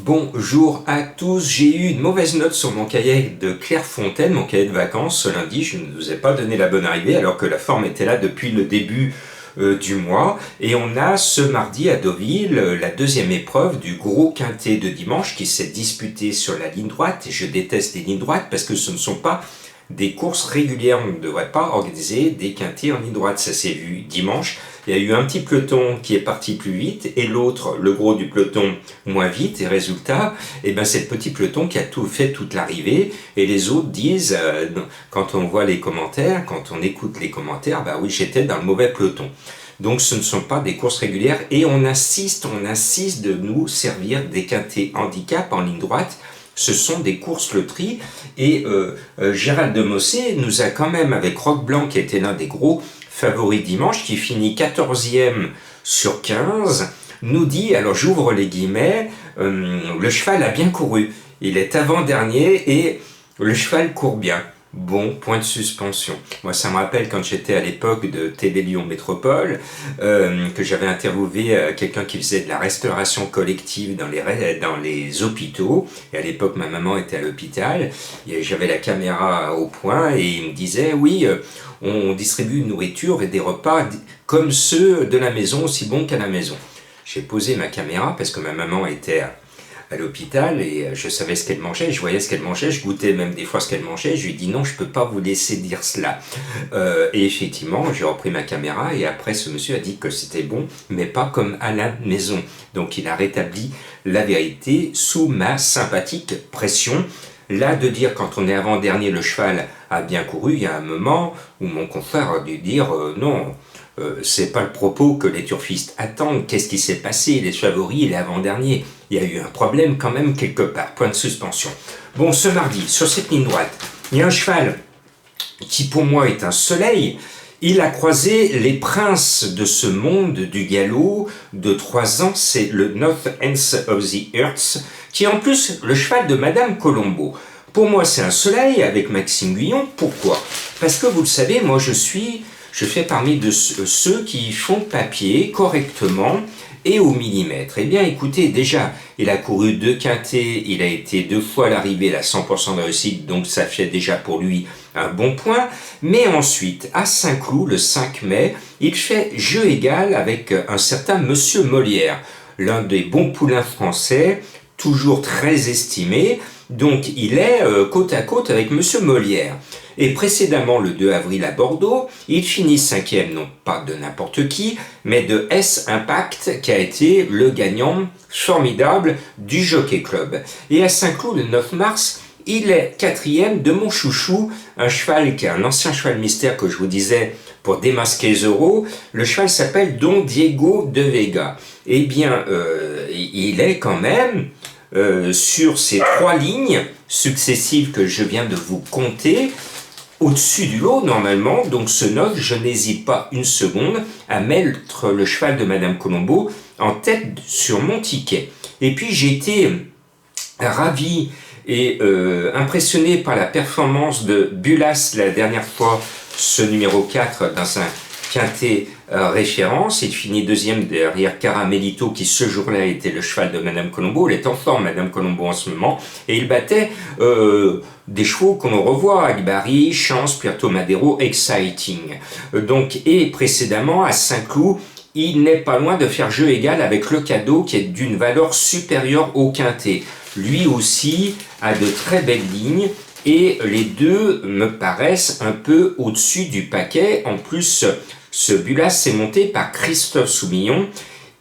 Bonjour à tous, j'ai eu une mauvaise note sur mon cahier de Clairefontaine, mon cahier de vacances. Ce lundi, je ne vous ai pas donné la bonne arrivée alors que la forme était là depuis le début du mois. Et on a ce mardi à Deauville la deuxième épreuve du gros quintet de dimanche qui s'est disputé sur la ligne droite. Et je déteste les lignes droites parce que ce ne sont pas des courses régulières. On ne devrait pas organiser des quintets en ligne droite. Ça s'est vu dimanche. Il y a eu un petit peloton qui est parti plus vite et l'autre, le gros du peloton, moins vite. Et résultat, c'est le petit peloton qui a tout fait toute l'arrivée. Et les autres disent, quand on voit les commentaires, quand on écoute les commentaires, bah oui, j'étais dans le mauvais peloton. Donc ce ne sont pas des courses régulières et on insiste de nous servir des quintets handicap en ligne droite. Ce sont des courses loteries et Gérald de Mossé nous a quand même, avec Roc Blanc qui était l'un des gros favoris dimanche, qui finit 14e sur 15, nous dit, alors j'ouvre les guillemets, le cheval a bien couru, il est avant-dernier et le cheval court bien. Bon, point de suspension. Moi, ça me rappelle quand j'étais à l'époque de TV Lyon Métropole, que j'avais interviewé quelqu'un qui faisait de la restauration collective dans les hôpitaux. Et à l'époque, ma maman était à l'hôpital. Et j'avais la caméra au point et il me disait, oui, on distribue une nourriture et des repas comme ceux de la maison, aussi bons qu'à la maison. J'ai posé ma caméra parce que ma maman était à l'hôpital et je savais ce qu'elle mangeait, je voyais ce qu'elle mangeait, je goûtais même des fois ce qu'elle mangeait, je lui ai dit non, je peux pas vous laisser dire cela. Et effectivement, j'ai repris ma caméra et après ce monsieur a dit que c'était bon, mais pas comme à la maison. Donc il a rétabli la vérité sous ma sympathique pression. Là, de dire quand on est avant-dernier, le cheval a bien couru, il y a un moment où mon confrère a dû dire non, c'est pas le propos que les turfistes attendent. Qu'est-ce qui s'est passé? Il est favori, il est avant-dernier. Il y a eu un problème quand même quelque part. Point de suspension. Bon, ce mardi, sur cette ligne droite, il y a un cheval qui pour moi est un soleil. Il a croisé les princes de ce monde du galop de 3 ans, c'est le North Ends of the Earth, qui est en plus le cheval de Madame Colombo. Pour moi, c'est un soleil avec Maxime Guyon. Pourquoi? Parce que vous le savez, moi je fais parmi de ceux qui font papier correctement et au millimètre. Eh bien, écoutez, déjà, il a couru 2 quintets, il a été 2 fois à l'arrivée, il a 100% de réussite, donc ça fait déjà pour lui un bon point. Mais ensuite, à Saint-Cloud, le 5 mai, il fait jeu égal avec un certain Monsieur Molière, l'un des bons poulains français, toujours très estimé. Donc, il est côte à côte avec Monsieur Molière. Et précédemment, le 2 avril à Bordeaux, il finit 5e, non pas de n'importe qui, mais de S Impact, qui a été le gagnant formidable du Jockey Club. Et à Saint-Cloud, le 9 mars, il est 4e de mon chouchou, un cheval qui est un ancien cheval mystère que je vous disais pour démasquer Zorro. Le cheval s'appelle Don Diego de Vega. Eh bien, il est quand même sur ces 3 lignes successives que je viens de vous compter, au-dessus du lot, normalement. Donc ce 9, je n'hésite pas une seconde à mettre le cheval de Madame Colombo en tête sur mon ticket. Et puis j'ai été ravi et impressionné par la performance de Bulas la dernière fois, ce numéro 4 dans un quintet référence. Il finit 2e derrière Caramelito qui ce jour-là était le cheval de Madame Colombo. Elle est en forme, Madame Colombo, en ce moment, et il battait des chevaux qu'on revoit, Alibari, Chance, Puerto Madero, Exciting. Donc, et précédemment à Saint-Cloud, il n'est pas loin de faire jeu égal avec le cadeau qui est d'une valeur supérieure au quintet. Lui aussi a de très belles lignes et les deux me paraissent un peu au-dessus du paquet. En plus, ce Bulas s'est monté par Christophe Soumillon.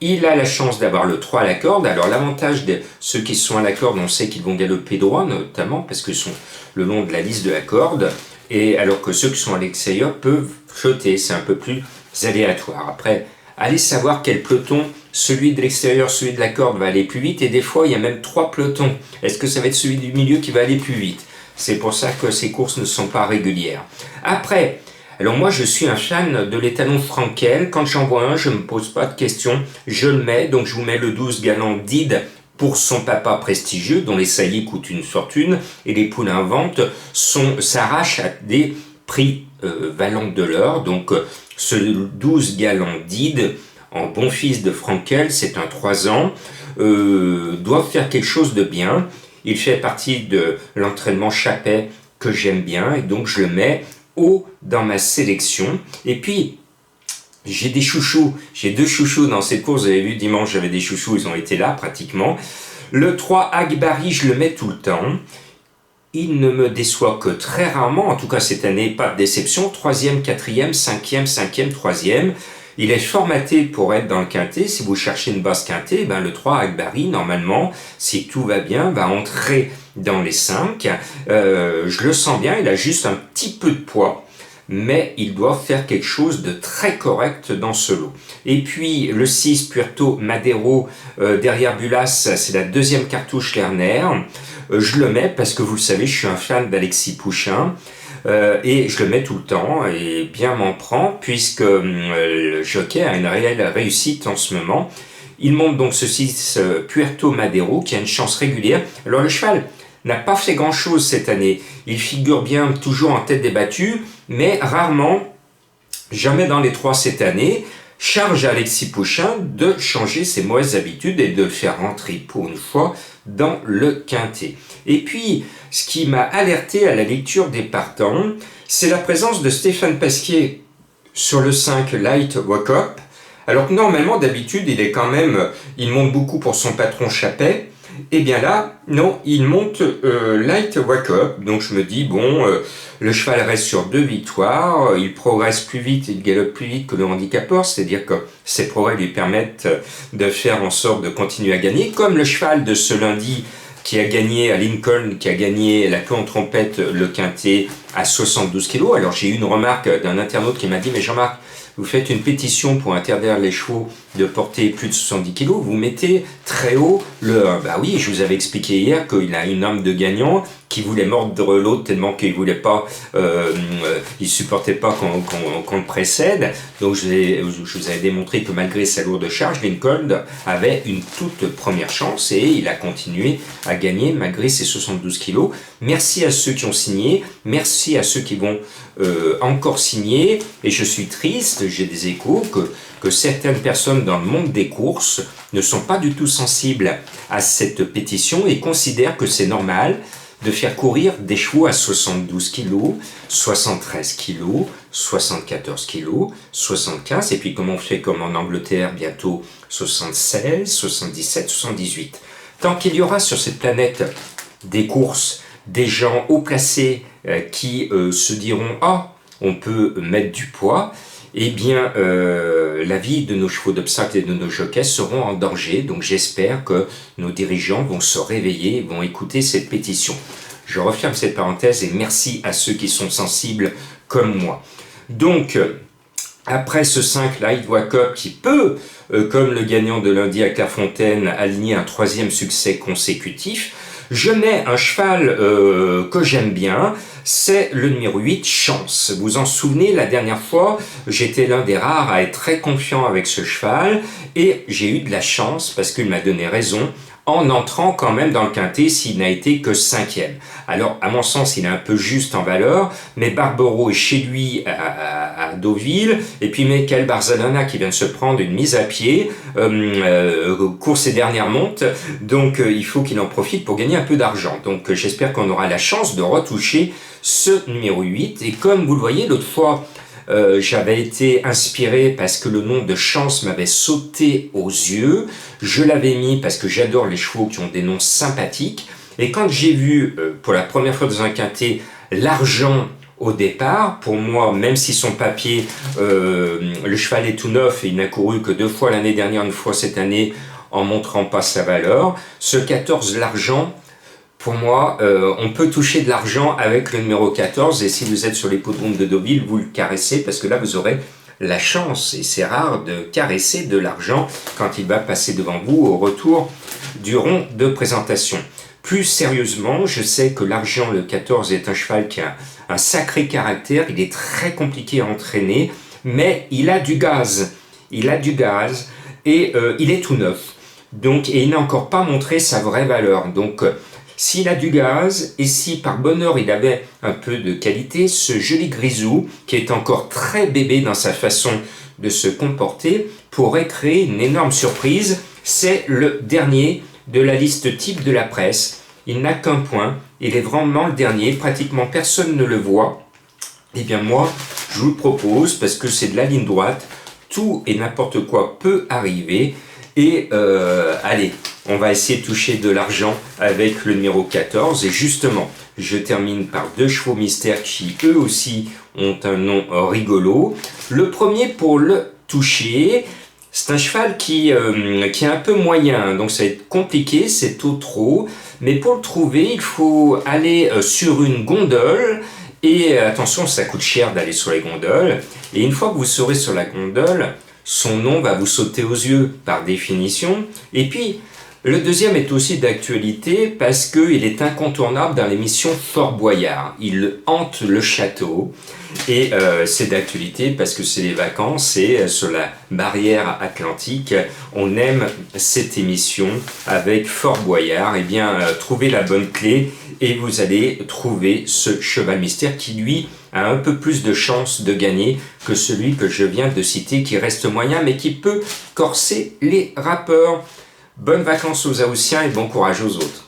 Il a la chance d'avoir le 3 à la corde. Alors l'avantage de ceux qui sont à la corde, on sait qu'ils vont galoper droit, notamment parce qu'ils sont le long de la lisse de la corde. Et alors que ceux qui sont à l'extérieur peuvent flotter, c'est un peu plus aléatoire. Après, allez savoir quel peloton, celui de l'extérieur, celui de la corde va aller plus vite. Et des fois, il y a même 3 pelotons. Est-ce que ça va être celui du milieu qui va aller plus vite? C'est pour ça que ces courses ne sont pas régulières. Après, alors moi je suis un fan de l'étalon Frankel. Quand j'en vois un, je ne me pose pas de questions, je le mets. Donc je vous mets le 12 galant Did pour son papa prestigieux, dont les saillies coûtent une fortune, et les poules en vente s'arrachent à des prix valant de l'or. Donc ce 12 galant Did en bon fils de Frankel, c'est un 3 ans, doivent faire quelque chose de bien. Il fait partie de l'entraînement Chappet que j'aime bien et donc je le mets haut dans ma sélection. Et puis, j'ai des chouchous, j'ai 2 chouchous dans cette course, vous avez vu dimanche j'avais des chouchous, ils ont été là pratiquement. Le 3 Agbari, je le mets tout le temps. Il ne me déçoit que très rarement, en tout cas cette année, pas de déception. 3e, 4e, 5e, 5e, 3e. Il est formaté pour être dans le quintet. Si vous cherchez une base quintet, ben le 3 Agbari, normalement, si tout va bien, va entrer dans les 5. Je le sens bien, il a juste un petit peu de poids, mais il doit faire quelque chose de très correct dans ce lot. Et puis le 6 Puerto Madero, derrière Bulas, c'est la 2e cartouche Lerner. Je le mets parce que vous le savez, je suis un fan d'Alexis Pouchin. Et je le mets tout le temps et bien m'en prend puisque le jockey a une réelle réussite en ce moment. Il monte donc ce 6 Puerto Madero qui a une chance régulière. Alors le cheval n'a pas fait grand chose cette année. Il figure bien toujours en tête des battues, mais rarement, jamais dans les 3 cette année. Charge à Alexis Pouchin de changer ses mauvaises habitudes et de faire rentrer pour une fois dans le quintet. Et puis, ce qui m'a alerté à la lecture des partants, c'est la présence de Stéphane Pasquier sur le 5 Light Walk Up. Alors que normalement, d'habitude, il monte beaucoup pour son patron Chappet. Et bien là, non, il monte Light Walk Up. Donc je me dis, bon, le cheval reste sur 2 victoires, il progresse plus vite, il galope plus vite que le handicapeur, c'est-à-dire que ses progrès lui permettent de faire en sorte de continuer à gagner, comme le cheval de ce lundi qui a gagné à Lincoln, qui a gagné la queue en trompette le quintet à 72 kg. Alors j'ai eu une remarque d'un internaute qui m'a dit, mais Jean-Marc, vous faites une pétition pour interdire les chevaux de porter plus de 70 kg, vous mettez très haut le 1. Bah oui, je vous avais expliqué hier qu'il a une âme de gagnant, qui voulait mordre l'autre tellement qu'il voulait pas, il supportait pas qu'on le précède. Donc je vous avais démontré que malgré sa lourde charge, Lincoln avait une toute première chance et il a continué à gagner malgré ses 72 kg. Merci à ceux qui ont signé, merci à ceux qui vont encore signer, et je suis triste, j'ai des échos que certaines personnes dans le monde des courses ne sont pas du tout sensibles à cette pétition et considèrent que c'est normal de faire courir des chevaux à 72 kg, 73 kg, 74 kg, 75, et puis comme on fait comme en Angleterre, bientôt 76, 77, 78. Tant qu'il y aura sur cette planète des courses, des gens haut placés qui se diront « Ah, on peut mettre du poids », eh bien, la vie de nos chevaux d'obstacle et de nos jockeys seront en danger. Donc j'espère que nos dirigeants vont se réveiller et vont écouter cette pétition. Je referme cette parenthèse et merci à ceux qui sont sensibles comme moi. Donc, après ce 5 Light Walk Up qui peut, comme le gagnant de lundi à Clairefontaine, aligner un 3e succès consécutif, je mets un cheval que j'aime bien, c'est le numéro 8, Chance. Vous vous en souvenez, la dernière fois, j'étais l'un des rares à être très confiant avec ce cheval, et j'ai eu de la chance parce qu'il m'a donné raison en entrant quand même dans le quintet s'il n'a été que 5e. Alors, à mon sens, il est un peu juste en valeur, mais Barbaro est chez lui à Deauville, et puis Michael Barzalona qui vient de se prendre une mise à pied, court ses dernières montes, donc il faut qu'il en profite pour gagner un peu d'argent. Donc j'espère qu'on aura la chance de retoucher ce numéro 8, et comme vous le voyez, l'autre fois, j'avais été inspiré parce que le nom de Chance m'avait sauté aux yeux. Je l'avais mis parce que j'adore les chevaux qui ont des noms sympathiques. Et quand j'ai vu pour la première fois dans un quintet l'argent au départ, pour moi, même si son papier, le cheval est tout neuf et il n'a couru que 2 fois l'année dernière, une fois cette année, en montrant pas sa valeur, ce 14, l'argent, pour moi, on peut toucher de l'argent avec le numéro 14, et si vous êtes sur l'hippodrome de Deauville, vous le caressez, parce que là, vous aurez la chance, et c'est rare de caresser de l'argent quand il va passer devant vous au retour du rond de présentation. Plus sérieusement, je sais que l'argent, le 14, est un cheval qui a un sacré caractère, il est très compliqué à entraîner, mais il a du gaz, et il est tout neuf. Donc, et il n'a encore pas montré sa vraie valeur. Donc, s'il a du gaz, et si par bonheur il avait un peu de qualité, ce joli grisou, qui est encore très bébé dans sa façon de se comporter, pourrait créer une énorme surprise. C'est le dernier de la liste type de la presse. Il n'a qu'un point, il est vraiment le dernier, pratiquement personne ne le voit. Eh bien moi, je vous le propose parce que c'est de la ligne droite, tout et n'importe quoi peut arriver. Et allez, on va essayer de toucher de l'argent avec le numéro 14. Et justement, je termine par deux chevaux mystères qui eux aussi ont un nom rigolo. Le premier pour le toucher, c'est un cheval qui est un peu moyen, donc ça va être compliqué, c'est au trot. Mais pour le trouver, il faut aller sur une gondole. Et attention, ça coûte cher d'aller sur les gondoles. Et une fois que vous serez sur la gondole, son nom va vous sauter aux yeux par définition. Et puis, le deuxième est aussi d'actualité parce qu'il est incontournable dans l'émission Fort Boyard. Il hante le château et c'est d'actualité parce que c'est les vacances et sur la barrière atlantique, on aime cette émission avec Fort Boyard. Eh bien, trouvez la bonne clé et vous allez trouver ce cheval mystère qui, lui, a un peu plus de chances de gagner que celui que je viens de citer, qui reste moyen, mais qui peut corser les rappeurs. Bonnes vacances aux Haussiens et bon courage aux autres.